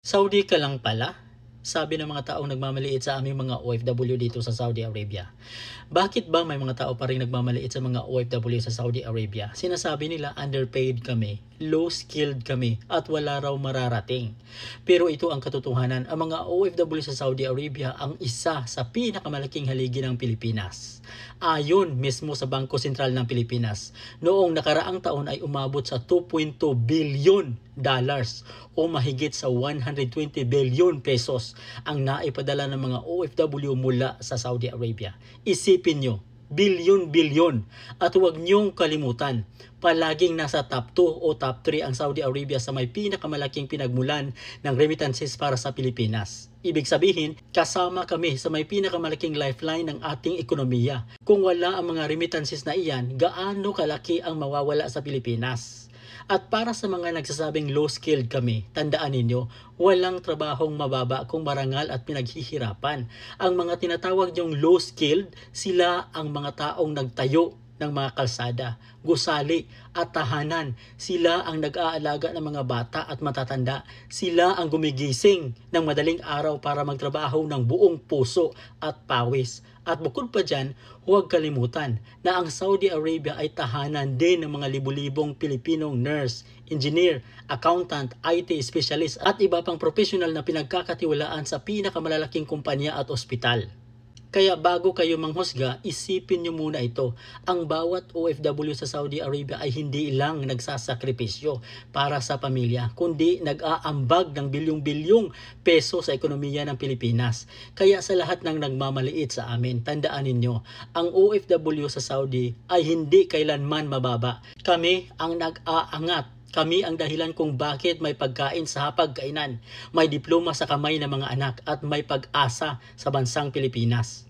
Saudi ka lang pala? Sabi ng mga taong nagmamaliit sa aming mga OFW dito sa Saudi Arabia. Bakit ba may mga tao pa rin nagmamaliit sa mga OFW sa Saudi Arabia? Sinasabi nila underpaid kami, low-skilled kami, at wala raw mararating. Pero ito ang katotohanan, ang mga OFW sa Saudi Arabia ang isa sa pinakamalaking haligi ng Pilipinas. Ayon mismo sa Bangko Sentral ng Pilipinas, noong nakaraang taon ay umabot sa 2.2 billion dollars o mahigit sa 120 billion pesos ang naipadala ng mga OFW mula sa Saudi Arabia. Isipin nyo, bilyon-bilyon. At huwag niyong kalimutan, palaging nasa top 2 o top 3 ang Saudi Arabia sa may pinakamalaking pinagmulan ng remittances para sa Pilipinas. Ibig sabihin, kasama kami sa may pinakamalaking lifeline ng ating ekonomiya. Kung wala ang mga remittances na iyan, gaano kalaki ang mawawala sa Pilipinas? At para sa mga nagsasabing low-skilled kami, tandaan ninyo, walang trabahong mababa kung marangal at pinaghihirapan. Ang mga tinatawag niyong low-skilled, sila ang mga taong nagtayo ng mga kalsada, gusali at tahanan. Sila ang nag-aalaga ng mga bata at matatanda. Sila ang gumigising ng madaling araw para magtrabaho ng buong puso at pawis. At bukod pa dyan, huwag kalimutan na ang Saudi Arabia ay tahanan din ng mga libu-libong Pilipinong nurse, engineer, accountant, IT specialist at iba pang professional na pinagkakatiwalaan sa pinakamalalaking kumpanya at ospital. Kaya bago kayo manghusga, isipin nyo muna ito. Ang bawat OFW sa Saudi Arabia ay hindi lang nagsasakripisyo para sa pamilya, kundi nag-aambag ng bilyong-bilyong peso sa ekonomiya ng Pilipinas. Kaya sa lahat ng nagmamaliit sa amin, tandaan ninyo, ang OFW sa Saudi ay hindi kailanman mababa. Kami ang nag-aangat. Kami ang dahilan kung bakit may pagkain sa hapagkainan, may diploma sa kamay ng mga anak at may pag-asa sa bansang Pilipinas.